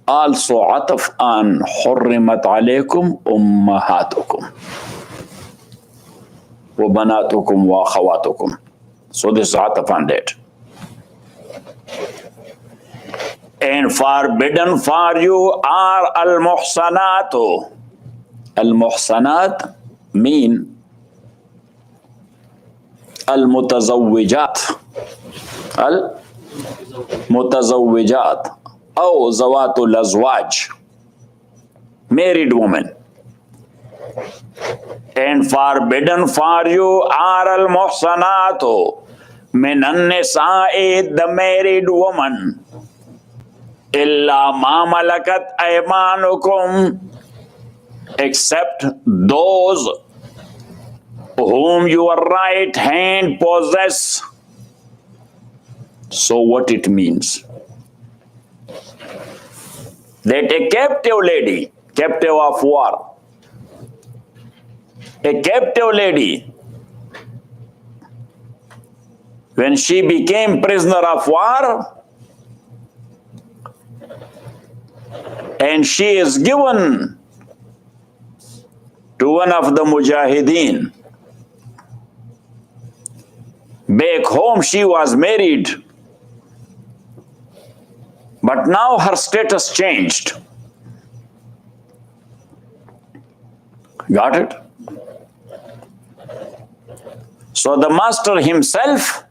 also ataf on حرمت عليكم أمهاتكم وبناتكم وأخواتكم. So this is ataf on that. And forbidden for you are al-muhsanatu. Al-muhsanat mean al-mutazawwijat. Al-mutazawwijat. Or zawatul azwaj. Married woman. And forbidden for you are al-muhsanatu minan nisa'i, the married woman. Illa ma malakat aymanukum, except those whom your right hand possess. So what it means? That a captive lady, captive of war, a captive lady, when she became prisoner of war, and she is given to one of the mujahideen. Back home she was married, but now her status changed. Got it? So the master himself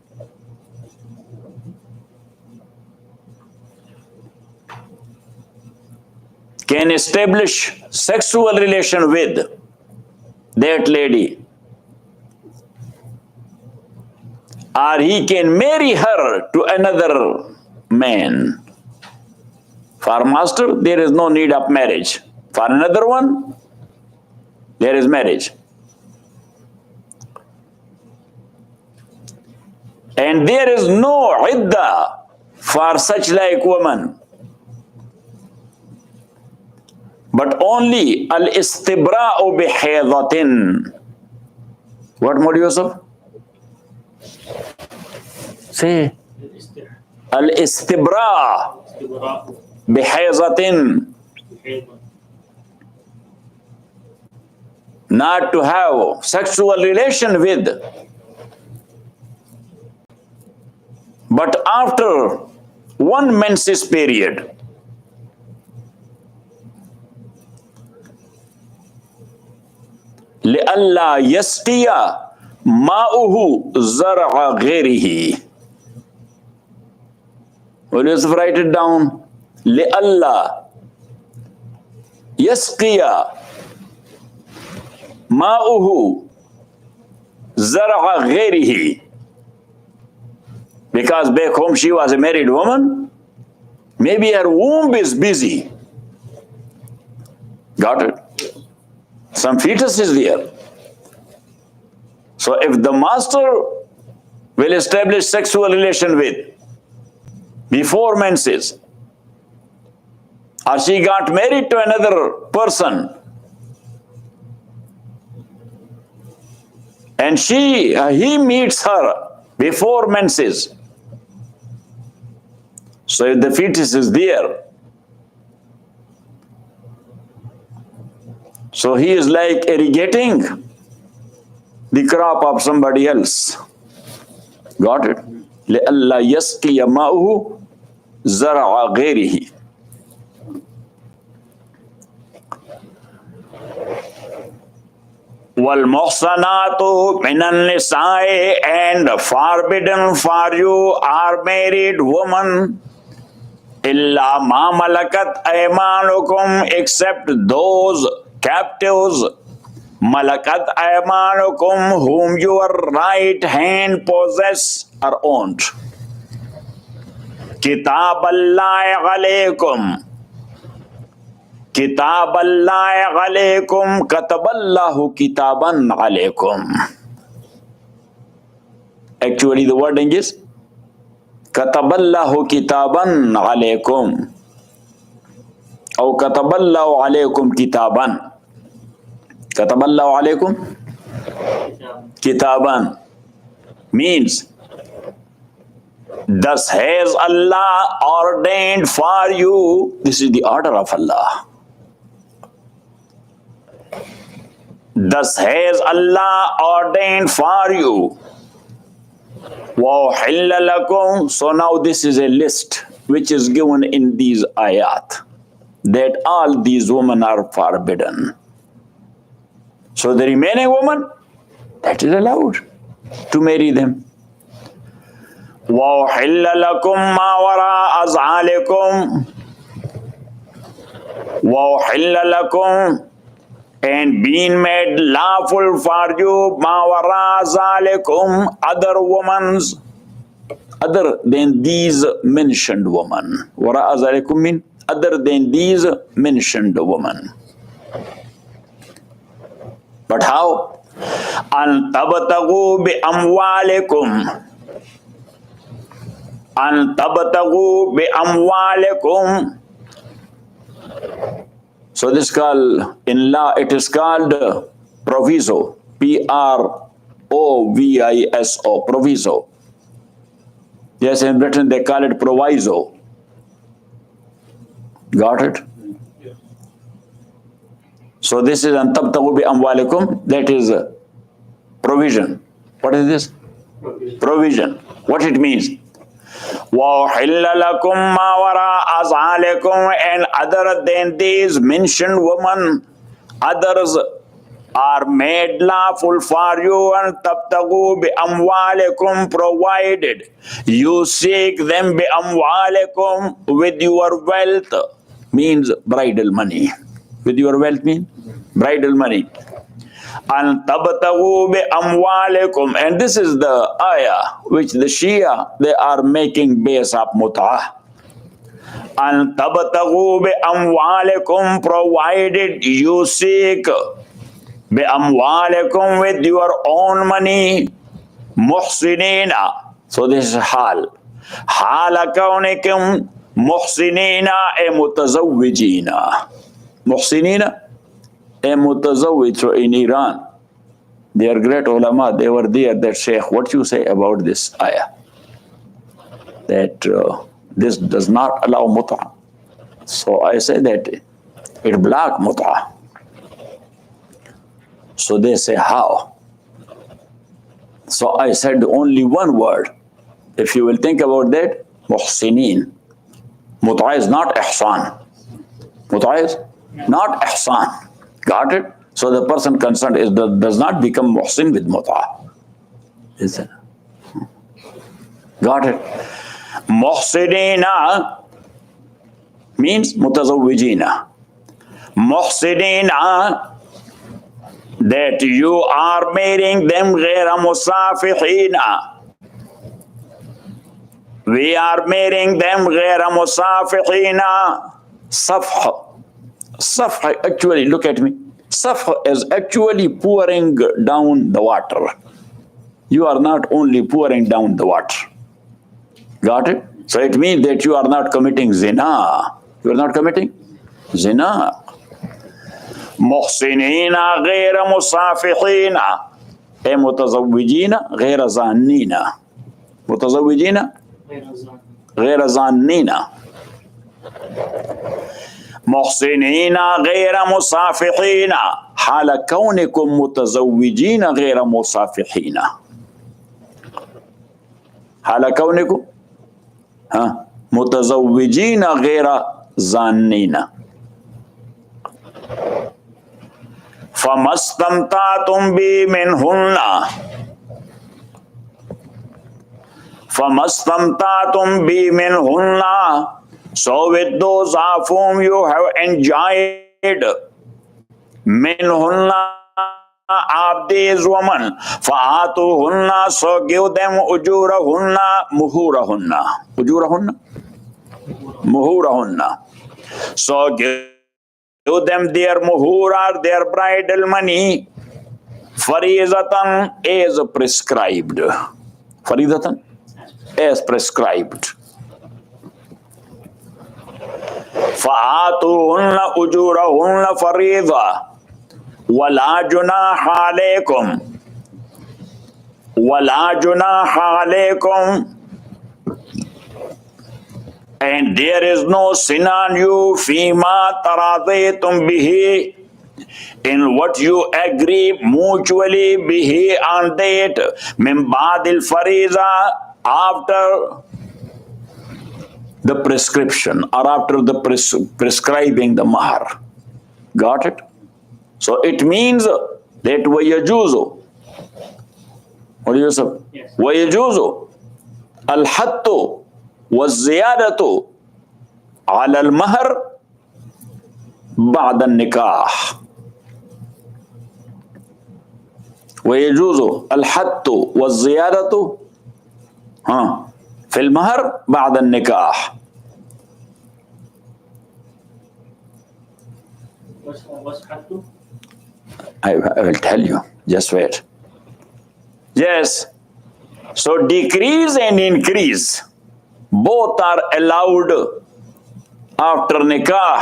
can establish sexual relation with that lady, or he can marry her to another man. For master, there is no need of marriage. For another one, there is marriage. And there is no idda for such like woman, but only al-istibra'u bihaydatin. What more, Yusuf? Say. Al-istibra' bihaydatin. Not to have sexual relation with, but after one menses period. لِأَلَّا يَسْقِيَ مَاؤُهُ زَرْعَ غَيْرِهِ. Will you write it down? لِأَلَّا يَسْقِيَ مَاؤُهُ زَرْعَ غَيْرِهِ. Because back home she was a married woman, maybe her womb is busy. Got it? Some fetus is there. So if the master will establish sexual relation with before menses, or she got married to another person, and he meets her before menses, so if the fetus is there, so he is like irrigating the crop of somebody else. Got it? لِأَلَّا يَسْقِيَ مَاؤُهُ زَرْعَ غَيْرِهِ. وَالْمُحْصَنَاتُ مِنَ النِّسَاءِ, and forbidden for you are married women, إِلَّا مَا مَلَكَتْ أَيْمَانُكُمْ, except those captives, malakat aymanukum, whom your right hand possess or owned. Kitaballahi alaykum. Kitaballahi alaykum. Kataballahu kitaban alaykum. Actually the wording is Kataballahu kitaban alaykum. Or Kataballahu alaykum kitaban. Kataballahu alaykum kitaban means Thus has Allah ordained for you. This is the order of Allah. Thus has Allah ordained for you. وَأُحِلَّ لَكُمْ. So now this is a list which is given in these ayat, that all these women are forbidden. So the remaining woman, that is allowed to marry them. وَأُحِلَّ لَكُمْ مَا وَرَاءَ ذَلِكُمْ. وَأُحِلَّ لَكُمْ, and being made lawful for you, مَا وَرَاءَ ذَلِكُمْ, other women's, other than these mentioned women. وَرَاءَ ذَلِكُمْ mean other than these mentioned women. But how? أَن تَبْتَغُوا بِأَمْوَالِكُمْ. أَن تَبْتَغُوا بِأَمْوَالِكُمْ. So this is called, in law, it is called proviso. Proviso, proviso. Yes, in Britain they call it proviso. Got it? So this is an tabtagu bi amwalikum, that is provision. What is this? Provision. What it means? وَأُحِلَّ لَكُمْ مَا وَرَاءَ ذَلِكُمْ, and other than these mentioned women, others are made lawful for you, and tabtagu bi amwalikum, provided you seek them bi amwalikum, with your wealth, means bridal money. With your wealth means bridal money. And tabtagu bi amwalikum, and this is the ayah which the Shia, they are making base of mut'ah. And tabtagu bi amwalikum, provided you seek bi amwalikum, with your own money, muhsinina. So this is hal. Hala kaunikum muhsinina e mutazawwijina. Muhsinina a mutazawwij. So in Iran, they are great ulama, they were there, that Sheikh, what you say about this ayah? That this does not allow mut'ah. So I say that it blocks mut'ah. So they say, how? So I said only one word. If you will think about that, muhsinin. Mut'ah is not ihsan. Mut'ah is not ihsan. Got it? So the person concerned does not become muhsin with mut'ah. Listen. Got it? Muhsinina means mutazawwijina. Muhsinina, that you are marrying them ghayra musafihina. We are marrying them ghayra musafihina. Safh. Safh, actually, look at me. Safh is actually pouring down the water. You are not only pouring down the water. Got it? So it means that you are not committing zina. You are not committing zina. Muhsinina ghayra musafihina. E mutazawwijina ghayra zannina. Mutazawwijina ghayra zannina. محسنين غير مصافحين حال كونكم متزوجين غير مصافحين. حال كونكم متزوجين غير زانين. فما استمتعتم به منهن. فما استمتعتم به منهن. So with those of whom you have enjoyed, minhunna, of these women, fa'atuhunna, so give them ujurahunna, muhurahunna. Ujurahunna? Muhurahunna. So give them their muhura, their bridal money, farizatan, as prescribed. Farizatan, as prescribed. فآتوهن أجورهن فريضة ولا جناح عليكم. ولا جناح عليكم. And there is no sin on you, fima taradaytum bihi, in what you agree mutually bihi on that, min ba'dil fariza, after the prescription or after the prescribing the mahar. Got it? So it means that wayajuzu. What do you say? Yes. Wayajuzu al-hattu wa-ziyadatu ala al-mahar ba'da al-nikah. ويجوز الحث والزيادة في المهر بعد النكاح. What's حث? I will tell you. Just wait. Yes. So decrease and increase both are allowed after nikah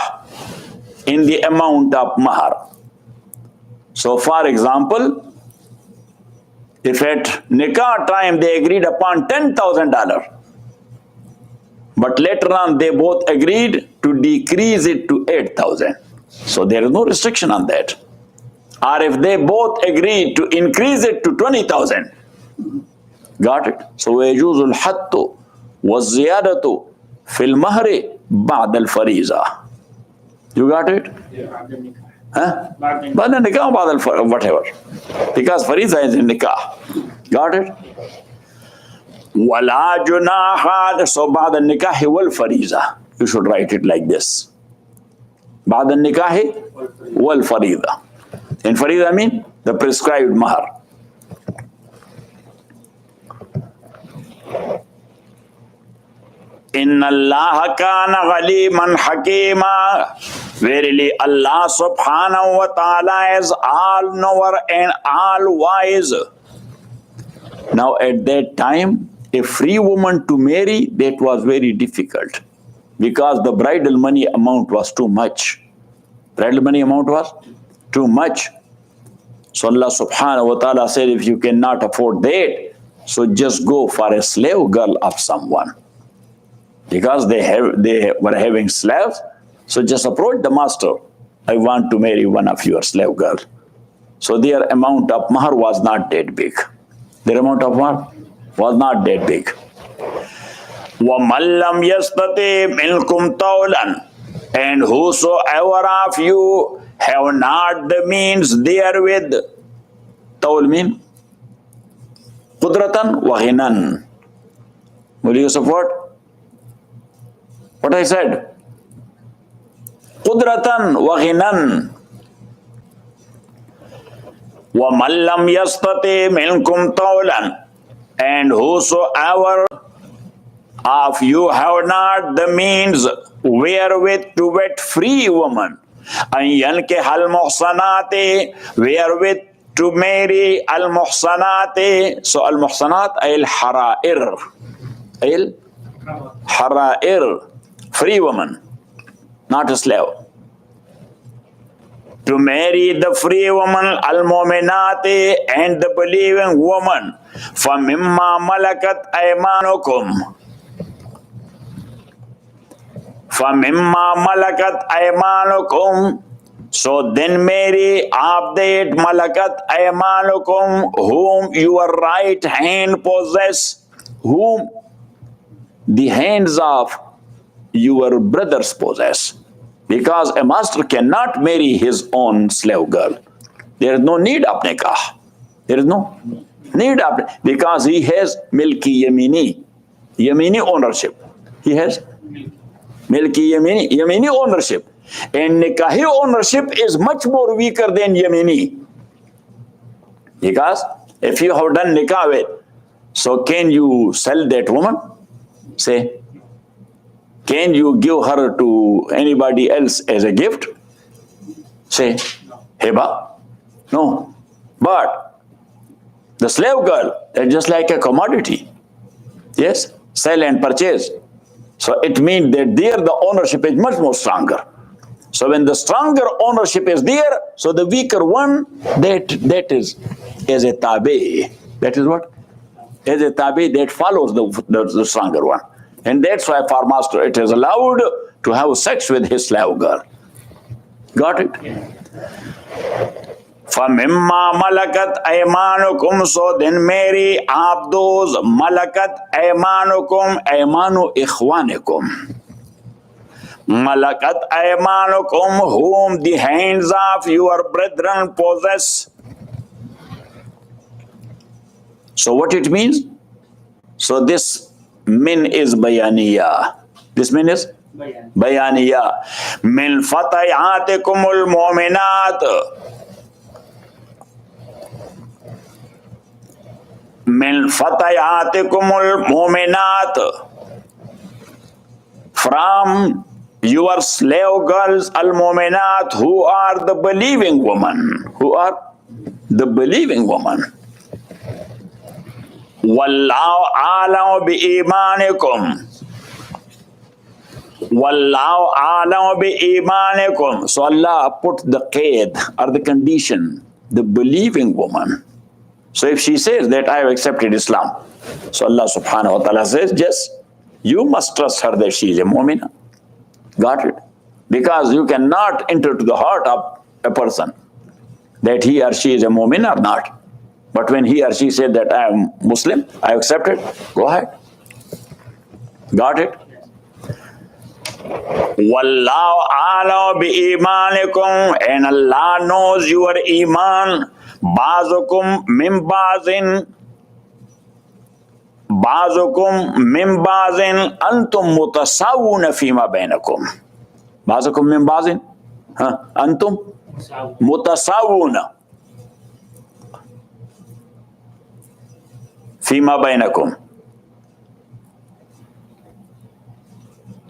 in the amount of mahar. So for example, if at nikah time they agreed upon $10,000, but later on they both agreed to decrease it to 8,000. So there is no restriction on that. Or if they both agreed to increase it to 20,000. Got it? So وَيَجُوزُ الْحَتُّ وَالزِّيَادَةُ فِي الْمَهْرِ بَعْدَ الْفَرِيضَةِ. You got it? Yeah. Huh? بعد النكاح بعد whatever. Because fariza is in nikah. Got it? وَلَا جُنَاحَ. So بعد النكاح والفريضة. You should write it like this. بعد النكاح والفريضة. In fariza I mean the prescribed mahar. Inna Allah kana ghaliman hakima. Verily Allah subhanahu wa ta'ala is all knower and all wise. Now at that time, a free woman to marry, that was very difficult. Because the bridal money amount was too much. Bridal money amount was too much. So Allah subhanahu wa ta'ala said, if you cannot afford that, so just go for a slave girl of someone. Because they were having slaves, so just approach the master. I want to marry one of your slave girls. So their amount of mahar was not that big. Their amount of mahar was not that big. وَمَنْ لَمْ يَسْتَطِعْ مِنْكُمْ طَوْلًا. And whosoever of you have not the means therewith. Tawl mean qudratan wa ghinan. Will you support what I said? Qudratan wa ghinan. وَمَنْ لَمْ يَسْتَطِعْ مِنْكُمْ طَوْلًا. And whosoever of you have not the means wherewith to wed free woman, أَنْ يَنْكِحَ الْمُحْصَنَاتِ, wherewith to marry al-muhsanat. So al-muhsanat ay al-hara'ir. Ay al-hara'ir. Free woman, not a slave. To marry the free woman, al-mu'minati, and the believing woman, فَمِمَّا مَلَكَتْ أَيْمَانُكُمْ. فَمِمَّا مَلَكَتْ أَيْمَانُكُمْ. So then marry of that malakat aymanukum, whom your right hand possess, whom the hands of your brothers possess. Because a master cannot marry his own slave girl. There is no need of nikah. There is no need of, because he has milki yamini. Yamini ownership. He has milki yamini ownership. And nikahi ownership is much more weaker than yamini. Because if you have done nikah with, so can you sell that woman? Say, can you give her to anybody else as a gift? Say, heba? No. But the slave girl, that's just like a commodity. Yes, sell and purchase. So it means that there the ownership is much more stronger. So when the stronger ownership is there, so the weaker one, that is as a tabi. That is what? As a tabi that follows the stronger one. And that's why for master it is allowed to have sex with his slave girl. Got it? فَمِمَّا مَلَكَتْ أَيْمَانُكُمْ. So then marry up those malakat أَيْمَانُكُمْ, أَيْمَانُ إِخْوَانِكُمْ. Malakat أَيْمَانُكُمْ, whom the hands of your brethren possess. So what it means? So this min is bayaniya. This min is bayaniya. Min fatayatikumul mu'minat. Min fatayatikumul mu'minat. From your slave girls al-mu'minat, who are the believing woman. Who are the believing woman. Wallahu a'lamu bi-imanikum. Wallahu a'lamu bi-imanikum. So Allah put the qaid or the condition, the believing woman. So if she says that I have accepted Islam, so Allah subhanahu wa ta'ala says, yes, you must trust her that she is a mu'mina. Got it? Because you cannot enter to the heart of a person that he or she is a mu'min or not. But when he or she said that I am Muslim, I accept it, go ahead. Got it? Wallahu a'lamu bi-imanikum, and Allah knows your iman. Ba'zukum min ba'zin. Ba'zukum min ba'zin. Antum mutasawuna fima bainakum. Ba'zukum min ba'zin. Antum mutasawuna fima bainakum.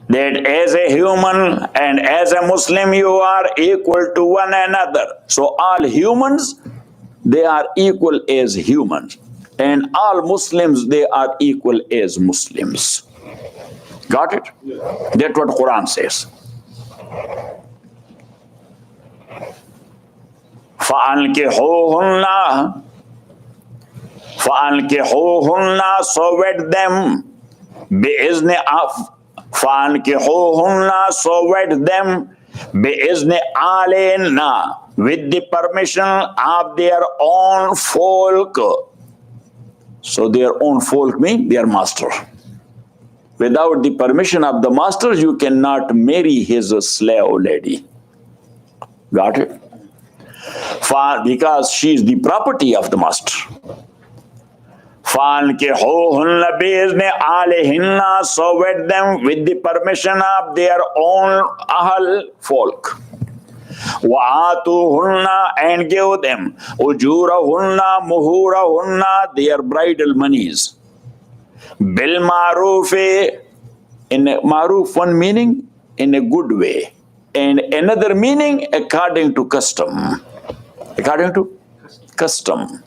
That as a human and as a Muslim you are equal to one another. So all humans, they are equal as humans. And all Muslims, they are equal as Muslims. Got it? That's what Quran says. فَأَنْكِحُوهُنَّ فَأَنْكِحُوهُنَّ, so wed them بِإِذْنِ فَأَنْكِحُوهُنَّ, so wed them بِإِذْنِ عَلِينَ, with the permission of their own folk. So their own folk mean their master. Without the permission of the master, you cannot marry his slave lady. Got it? Because she is the property of the master. فَانْكِحُوهُنَّ بِإِذْنِ عَلِيهِنَّ, so wed them with the permission of their own ahl folk. وَآتُوهُنَّ, and give them أُجُورَهُنَّ مُهُورَهُنَّ, their bridal monies. بِالْمَعْرُوفِ, in a ma'ruf, one meaning in a good way, and another meaning according to custom. According to custom.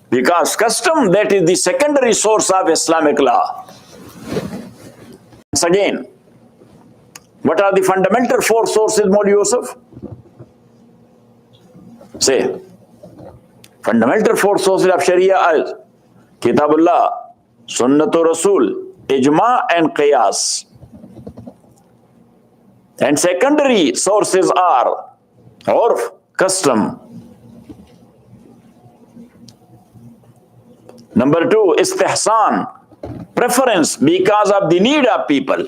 Because custom, that is the secondary source of Islamic law. Once again, what are the fundamental four sources, Maulvi Yusuf? Say. Fundamental four sources of Sharia are Kitabullah, Sunnatul Rasul, Ijma and Qiyas. And secondary sources are Urf, custom. Number two, Istihsan, preference because of the need of people.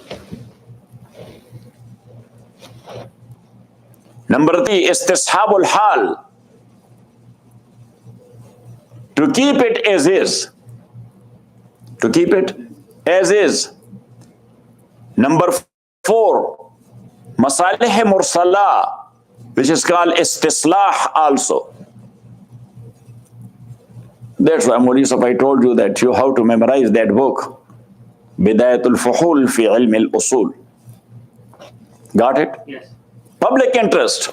Number three, Istishabul Hal, to keep it as is. To keep it as is. Number four, Masalih Mursala, which is called Istislah also. That's why, Maulvi Yusuf, I told you that you have to memorize that book, Bidayatul Fuhul fi Ilm al-Usul. Got it? Yes. Public interest.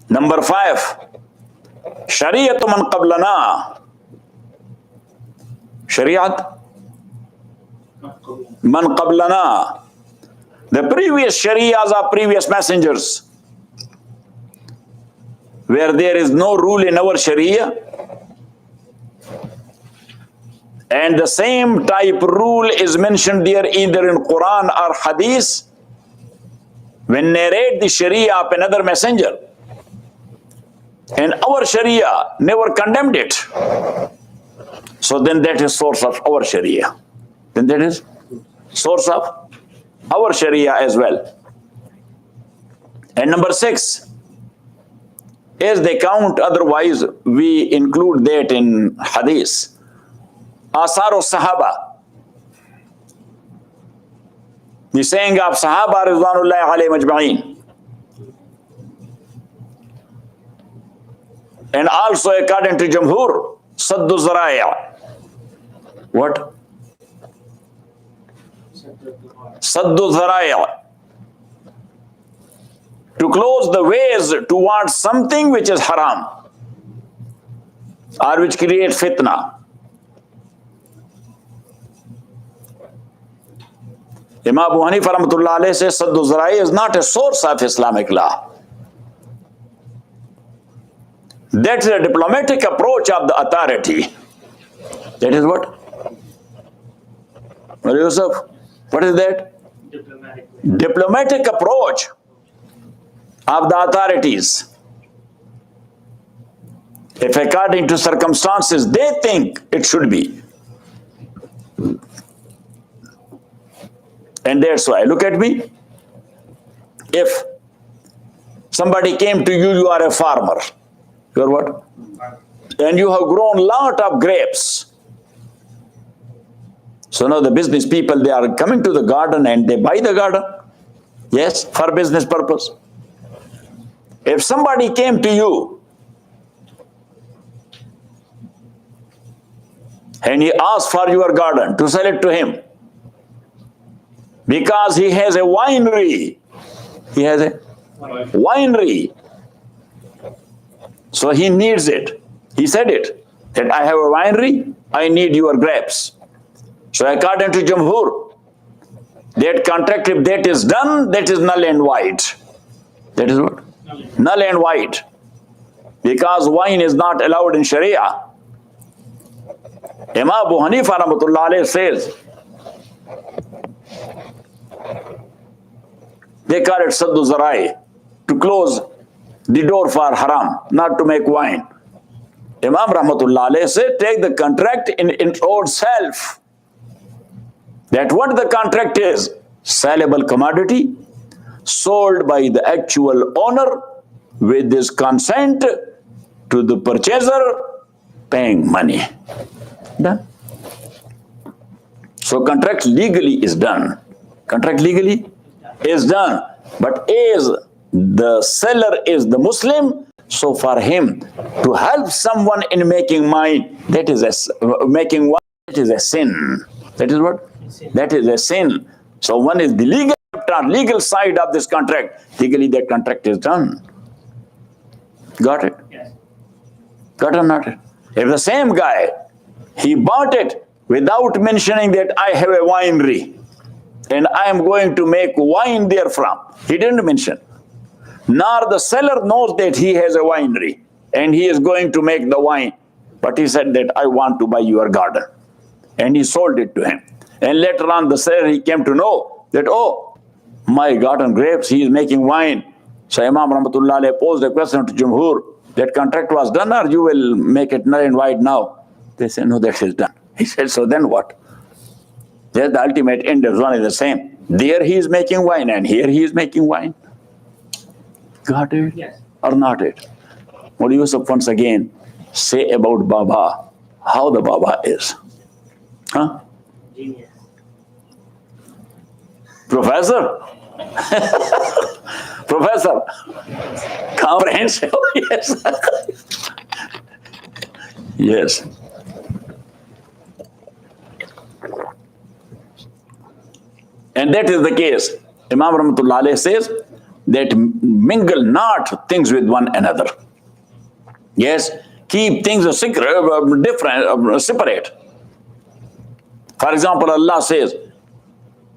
Number five, Shariat man qablana. Shariat man qablana. The previous Sharias are previous messengers. where there is no rule in our Sharia, and the same type rule is mentioned there either in Quran or Hadith, when narrate the Sharia of another messenger, and our Sharia never condemned it, so then that is source of our Sharia. Then that is source of our Sharia as well. And number 6, as they count, otherwise we include that in Hadith, Asar al-Sahaba, the saying of Sahaba Ridwanullahi alayhim ajma'in. And also according to Jamhur, Saddu Zaraya. What? Saddu Zaraya. To close the ways towards something which is haram or which creates fitna. Imam Abu Hanifa rahmatullah alayhi says Saddu Zaraya is not a source of Islamic law. That's a diplomatic approach of the authority. That is what? What Yusuf? What is that? Diplomatic approach of the authorities. If according to circumstances they think it should be. And that's why, look at me. If somebody came to you, you are a farmer. You are what? And you have grown lot of grapes. So now the business people, they are coming to the garden and they buy the garden. Yes, for business purpose. If somebody came to you and he asked for your garden to sell it to him because he has a winery, he has a winery, so he needs it. He said it, that I have a winery, I need your grapes. So according to Jamhur, that contract, if that is done, that is null and void. That is what? Null and void. Because wine is not allowed in Sharia. Imam Abu Hanifa rahmatullah alayhi says, they call it Saddu Zarai, to close the door for haram, not to make wine. Imam rahmatullah alayhi said, take the contract in its own self. That what the contract is, sellable commodity, sold by the actual owner with his consent to the purchaser paying money. Done. So contract legally is done. Contract legally is done. But as the seller is the Muslim, so for him to help someone in making wine, that is a sin. That is what? That is a sin. So one is the legal side of this contract. Legally that contract is done. Got it? Yes. Got it or not? If the same guy, he bought it without mentioning that I have a winery and I am going to make wine therefrom. He didn't mention. Nor the seller knows that he has a winery and he is going to make the wine. But he said that I want to buy your garden. And he sold it to him. And later on the seller, he came to know that, oh, my garden grapes, he is making wine. So Imam Rahmatullah alayhi posed a question to Jumhur, that contract was done or you will make it null and void now? They said, no, that is done. He said, so then what? There the ultimate end is one is the same. There he is making wine and here he is making wine. Got it? Yes. Or not it? What do you once again say about Baba, how the Baba is? Huh? Genius. Professor? Professor? Comprehensive? Yes. Yes. And that is the case. Imam Rahmatullah alayhi says that mingle not things with one another. Yes, keep things secret, different, separate. For example, Allah says,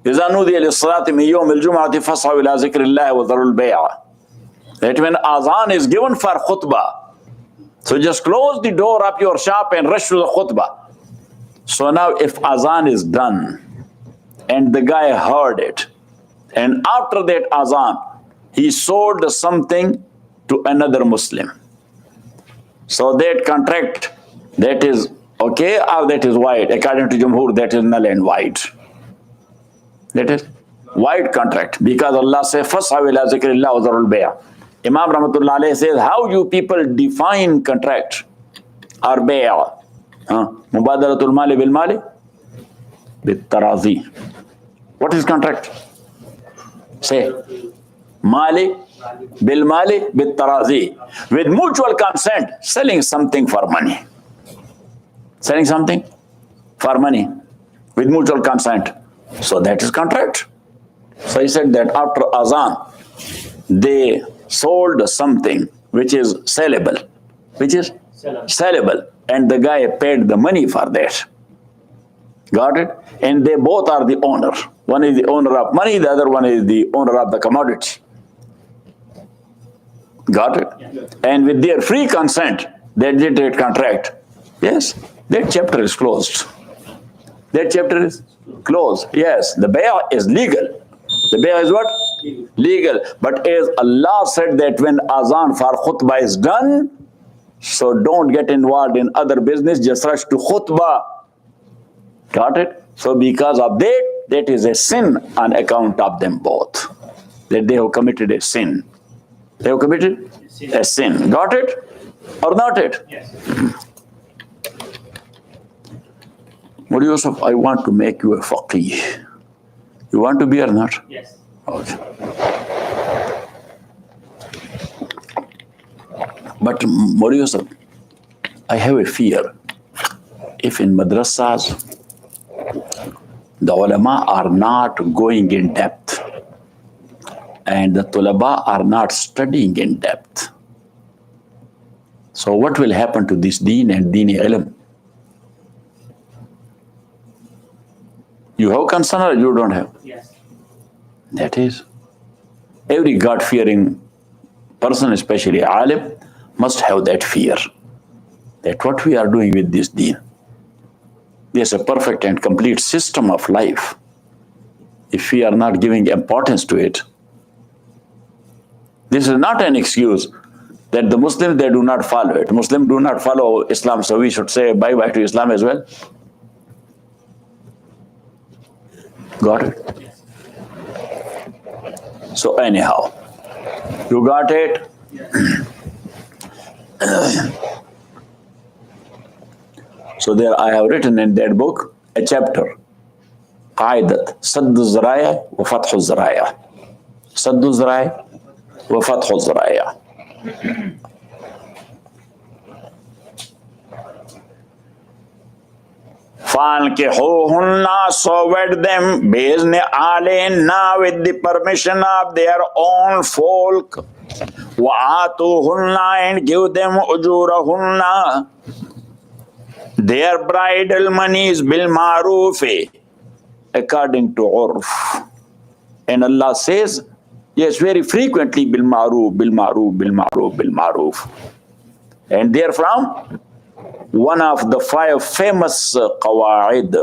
إِذَا نُودِيَ لِلصَّلَاةِ مِنْ يَوْمِ الْجُمْعَةِ فَاسْعَوْا إِلَىٰ ذِكْرِ اللَّهِ وَذَرُوا الْبَيْعَ. that when azan is given for khutbah, so just close the door of your shop and rush to the khutbah. So now if azan is done and the guy heard it, and after that azan, he sold something to another Muslim. So that contract, that is okay or that is void? According to Jumhur, that is null and void. That is void contract, because Allah says, "Fas'aw ila zikrillah wa zarul bay'." Imam Rahmatullah alayhi says, how you people define contract or bay'? Mubadaratul mali bil mali bit tarazi. What is contract? Say, mali bil mali bit tarazi, with mutual consent, selling something for money. Selling something for money with mutual consent. So that is contract. So he said that after azan, they sold something which is sellable, and the guy paid the money for that. Got it? And they both are the owner. One is the owner of money, the other one is the owner of the commodity. Got it? And with their free consent, they did a contract. Yes, that chapter is closed. That chapter is closed. Yes, the bay' is legal. The bay' is what? Legal. But as Allah said that when azan for khutbah is done, so don't get involved in other business, just rush to khutbah. Got it? So because of that, that is a sin on account of them both. That they have committed a sin. They have committed a sin. Got it? Or not it? Yes. Modi Yusuf, I want to make you a faqih. You want to be or not? Yes. Okay. But Modi Yusuf, I have a fear. If in madrasas, the ulama are not going in depth and the tulaba are not studying in depth, so what will happen to this deen and deen ilm? You have concern or you don't have? Yes. That is, every God-fearing person, especially alim, must have that fear. That what we are doing with this deen, there's a perfect and complete system of life. If we are not giving importance to it, this is not an excuse that the Muslims, they do not follow it. Muslims do not follow Islam, so we should say bye-bye to Islam as well. Got it? So anyhow, you got it? So there I have written in that book a chapter, قاعدة سد الذرائع وفتح الذرائع. سد الذرائع وفتح الذرائع. فَانْكِحُوهُنَّ, so wed them بِإِذْنِ أَهْلِهِنَّ, with the permission of their own folk. وَآتُوهُنَّ, and give them أُجُورَهُنَّ, their bridal monies, بِالْمَعْرُوفِ, according to urf. And Allah says, yes, very frequently, بِالْمَعْرُوفِ, بِالْمَعْرُوفِ, بِالْمَعْرُوفِ, بِالْمَعْرُوفِ. And therefrom, one of the 5 famous qawaid,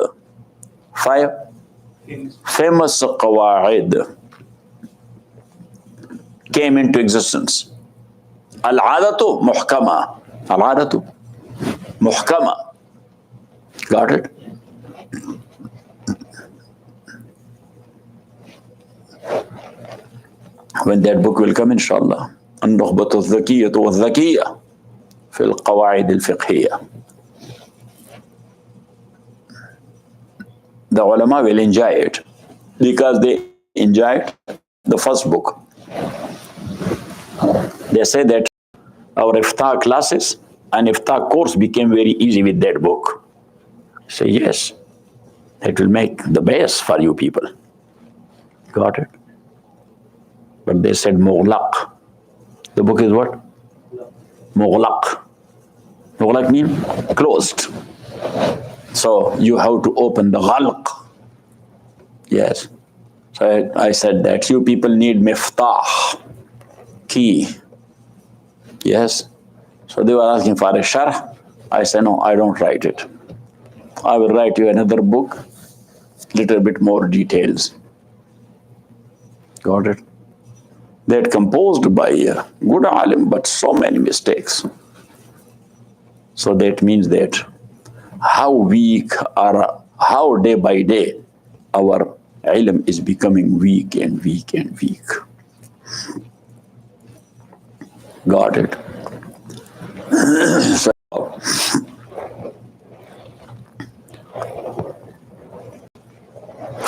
5 famous qawaid came into existence. Al-adatu muhkama. Al-adatu muhkama. Got it? When that book will come, inshallah. النخبة الذكية والذكية في القواعد الفقهية. The ulama will enjoy it because they enjoyed the first book. They say that our iftar classes and iftar course became very easy with that book. Say yes, it will make the best for you people. Got it? But they said mughlaq. The book is what? Mughlaq. Mughlaq means closed. So you have to open the ghalq. Yes. So I said that you people need miftah, key. Yes. So they were asking for a sharh. I said, no, I don't write it. I will write you another book, little bit more details. Got it? That composed by a good alim, but so many mistakes. So that means that how weak or how day by day our ilm is becoming weak and weak and weak. Got it? So,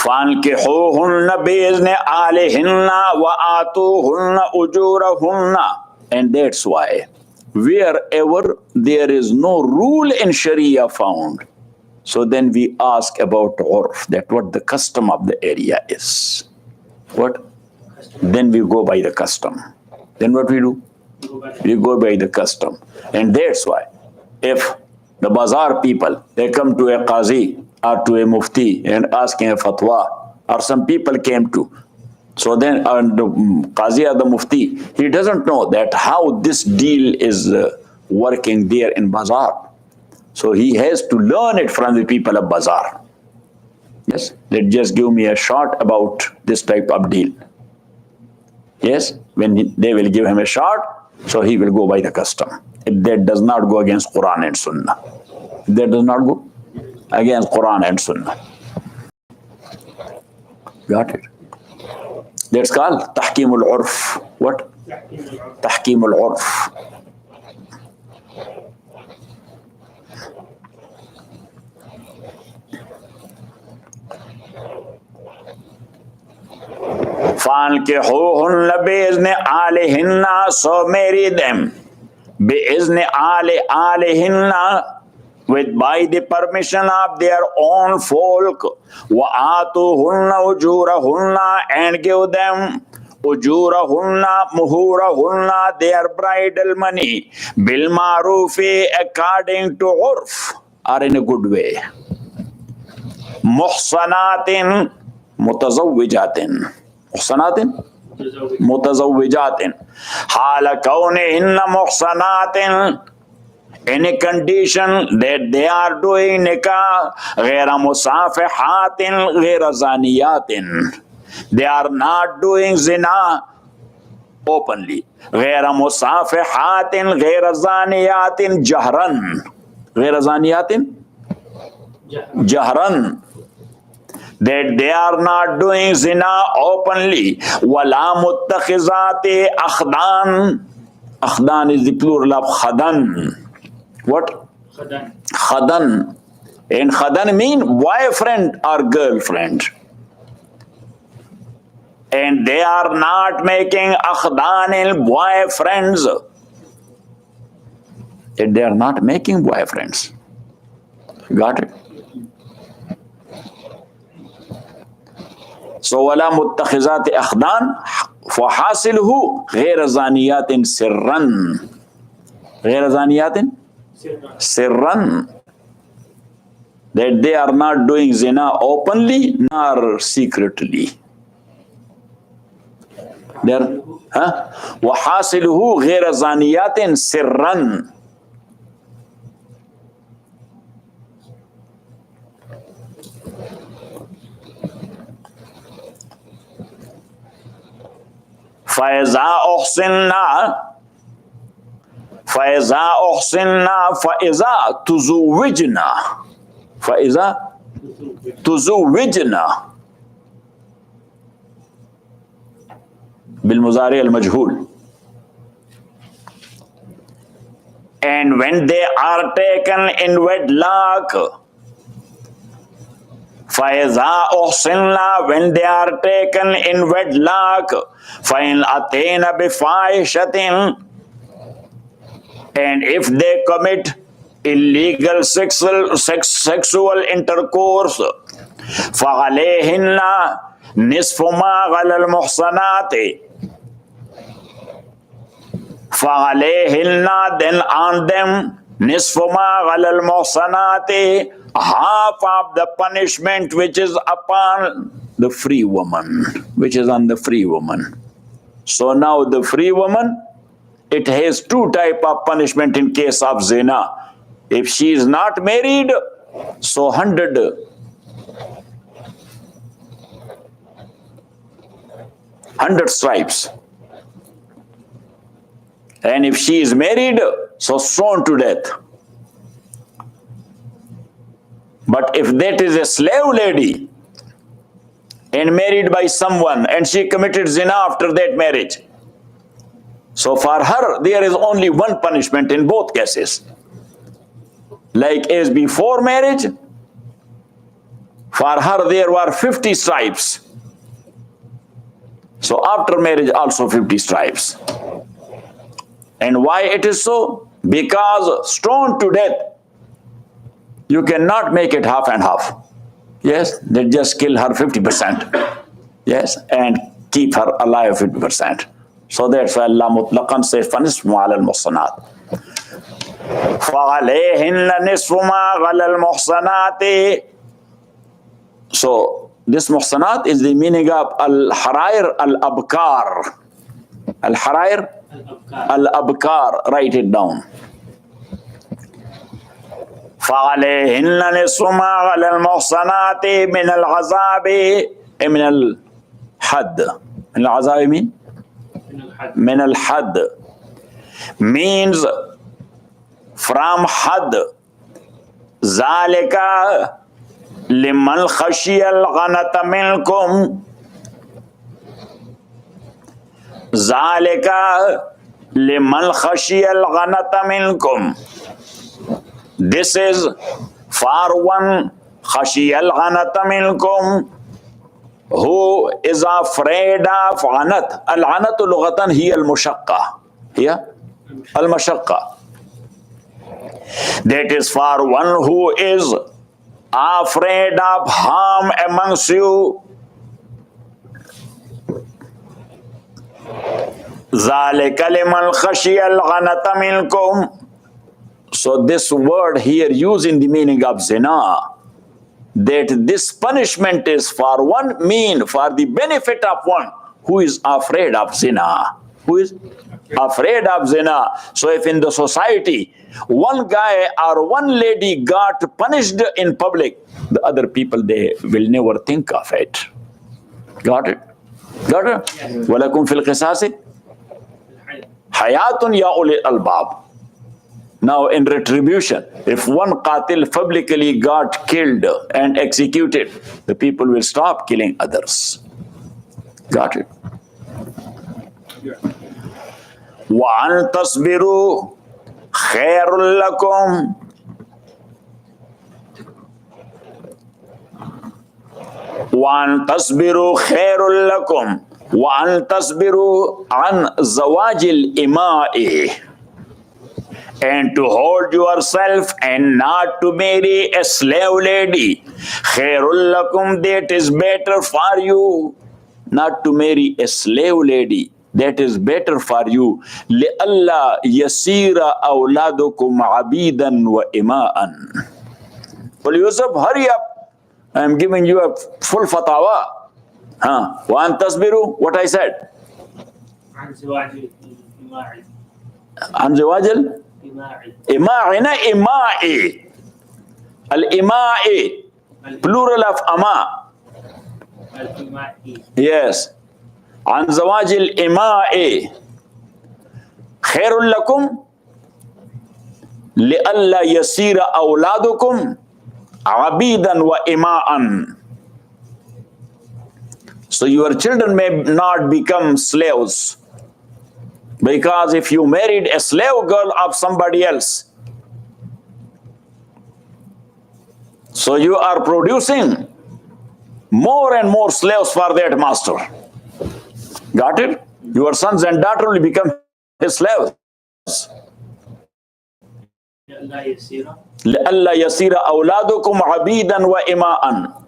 فَانْكِحُوهُنَّ بِإِذْنِ آلِهِنَّ وَآتُوهُنَّ أُجُورَهُنَّ. And that's why wherever there is no rule in Sharia found, so then we ask about urf, that what the custom of the area is. What? Then we go by the custom. Then what we do? We go by the custom. And that's why if the bazaar people, they come to a qazi or to a mufti and asking a fatwa, or some people came to, so then the qazi or the mufti, he doesn't know that how this deal is working there in bazaar. So he has to learn it from the people of bazaar. Yes, they just give me a short about this type of deal. Yes, when they will give him a short, so he will go by the custom. If that does not go against Quran and Sunnah. If that does not go against Quran and Sunnah. Got it? That's called Tahkim al-Urf. What? Tahkim al-Urf. فَانْكِحُوهُنَّ بِإِذْنِ آلِهِنَّ. So marry them. بِإِذْنِ آلِهِنَّ, with by the permission of their own folk. وَآتُوهُنَّ أُجُورَهُنَّ, and give them أُجُورَهُنَّ مُهُورَهُنَّ, their bridal money. بِالْمَعْرُوفِ, according to urf, or in a good way. مُحْصَنَاتٍ مُتَزَوِّجَاتٍ. محصنات متزوجات حال كونهن محصنات, in a condition that they are doing nikah, غير مصافحات غير زانيات, they are not doing zina openly. غير مصافحات غير زانيات جهرا. غير زانيات جهرا, that they are not doing zina openly. وَلَا مُتَّخِذَاتِ أَخْدَانِ. Akhdan is the plural of khadan. What? Khadan. Khadan. And khadan means boyfriend or girlfriend. And they are not making akhdanil boyfriends. And they are not making boyfriends. Got it? So وَلَا مُتَّخِذَاتِ أَخْدَانِ فَحَاصِلُهُ غَيْرَ زَانِيَاتٍ سِرًّا. غَيْرَ زَانِيَاتٍ سِرًّا, that they are not doing zina openly nor secretly. There, وَحَاصِلُهُ غَيْرَ زَانِيَاتٍ سِرًّا. فَإِذَا أُحْصِنَّا فَإِذَا تُزُوِّجْنَا بالمضارع المجهول. And when they are taken in wedlock, فَإِذَا أُحْصِنَّا, when they are taken in wedlock, فَإِنْ أَتَيْنَ بِفَاحِشَةٍ, and if they commit illegal sexual intercourse, فَعَلَيْهِنَّ نِصْفُ مَا عَلَى الْمُحْصَنَاتِ. فَعَلَيْهِنَّ, then on them, نِصْفُ مَا عَلَى الْمُحْصَنَاتِ, half of the punishment which is upon the free woman, which is on the free woman. So now the free woman, it has two type of punishment in case of zina. If she is not married, so 100 stripes. And if she is married, so stoned to death. But if that is a slave lady and married by someone and she committed zina after that marriage, so for her there is only one punishment in both cases. Like as before marriage, for her there were 50 stripes. So after marriage also 50 stripes. And why it is so? Because stoned to death, you cannot make it half and half. Yes, they just kill her 50%. Yes, and keep her alive 50%. So that's why Allah mutlaqan says, فَنِصْفُ عَلَى الْمُحْصَنَاتِ فَعَلَيْهِنَّ نِصْفُ مَا عَلَى الْمُحْصَنَاتِ. So this muhsanat is the meaning of al-harair al-abkar. Al-harair al-abkar. Write it down. فَعَلَيْهِنَّ نِصْفُ مَا عَلَى الْمُحْصَنَاتِ مِنَ الْعَذَابِ من الحد. من العذاب mean? من الحد means from had. ذَلِكَ لِمَنْ خَشِيَ الْغَنَةَ مِنْكُمْ. ذَلِكَ لِمَنْ خَشِيَ الْغَنَةَ مِنْكُمْ. This is for one خَشِيَ الْغَنَةَ مِنْكُمْ, who is afraid of غنت. الغنة لغة هي المشقة. هي المشقة. That is for one who is afraid of harm amongst you. ذَلِكَ لِمَنْ خَشِيَ الْغَنَةَ مِنْكُمْ. So this word here used in the meaning of zina, that this punishment is for one, mean for the benefit of one who is afraid of zina. Who is afraid of zina. So if in the society one guy or one lady got punished in public, the other people, they will never think of it. Got it? Got it? وَلَكُمْ فِي الْقِصَاصِ حَيَاتٌ يَا أُولِي الْأَلْبَابِ. Now in retribution, if one qatil publicly got killed and executed, the people will stop killing others. Got it? وَأَن تَصْبِرُوا خَيْرٌ لَكُمْ. وَأَن تَصْبِرُوا خَيْرٌ لَكُمْ. وَأَن تَصْبِرُوا عَنْ زَوَاجِ الْإِمَاءِ. And to hold yourself and not to marry a slave lady. Khairul lakum, that is better for you. Not to marry a slave lady, that is better for you. لِأَلَّا يَسِيرَ أَوْلَادُكُمْ عَبِيدًا وَإِمَاءً. Well, Yusuf, hurry up. I am giving you a full fatawa. وَأَن تَصْبِرُوا, what I said? عن زواج إماعي. إماعي. الإماعي. Plural of أما. Yes. عن زواج الإماء. خير لكم لئلا يصير أولادكم عبيدا وإماء. So your children may not become slaves. Because if you married a slave girl of somebody else, so you are producing more and more slaves for that master. Got it? Your sons and daughters will become his slaves. لِأَلَّا يَصِيرَ أَوْلَادُكُمْ عَبِيدًا وَإِمَاءً.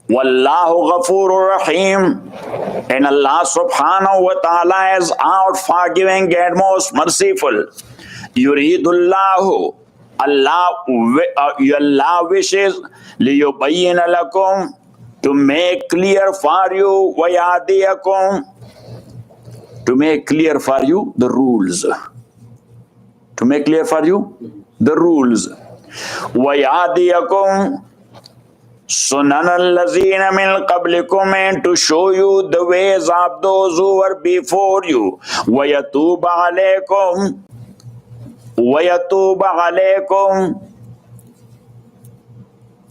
Wallahu Ghafurur Rahim. And Allah subhanahu wa ta'ala is out forgiving and most merciful. Yuridullahu Allah wishes لِيُبَيِّنَ لَكُمْ, to make clear for you, وَيَهْدِيَكُمْ, to make clear for you the rules. To make clear for you the rules. وَيَهْدِيَكُمْ سُنَنَ الَّذِينَ مِنْ قَبْلِكُمْ, and to show you the ways of those who were before you. وَيَتُوبَ عَلَيْكُمْ, وَيَتُوبَ عَلَيْكُمْ.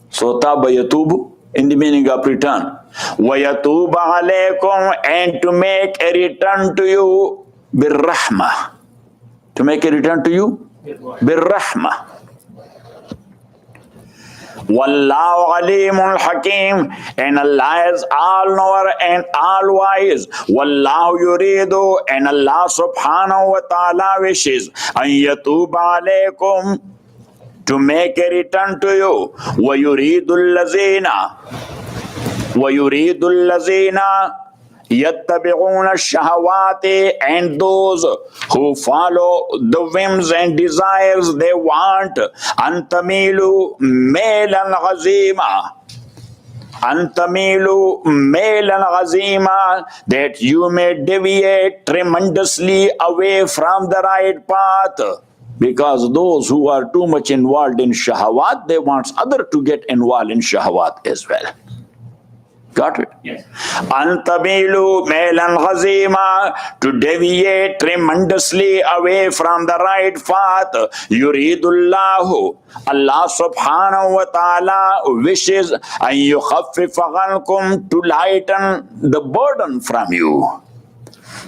So taba yatubu in the meaning of return. وَيَتُوبَ عَلَيْكُمْ, and to make a return to you بِالرَّحْمَةِ. To make a return to you بِالرَّحْمَةِ. Wallahu Alimul Hakim, and Allah is all knower and all wise. Wallahu yuridu, and Allah subhanahu wa ta'ala wishes an yatuba alaykum, to make a return to you. Wa yuridul lazina yattabi'una ash-shahawati, and those who follow the whims and desires, they want antamilu mailan ghazima, antamilu mailan ghazima, that you may deviate tremendously away from the right path. Because those who are too much involved in shahawat, they want others to get involved in shahawat as well. Got it? Yes. Antamilu mailan ghazima, to deviate tremendously away from the right path. Yuridullahu, Allah subhanahu wa ta'ala wishes an yukhaffifa ankum, to lighten the burden from you.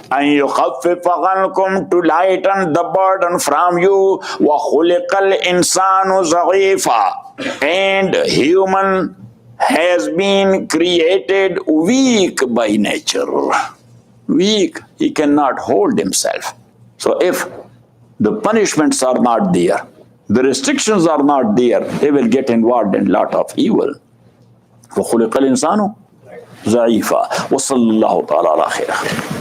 An yukhaffifa ankum, to lighten the burden from you. Wa khuliqal insanu za'ifa, and human has been created weak by nature. Weak, he cannot hold himself. So if the punishments are not there, the restrictions are not there, he will get involved in a lot of evil. وَخُلِقَ الْإِنسَانُ ضَعِيفًا وَصَلَّى اللَّهُ تَعَالَى عَلَى خَيْرٍ.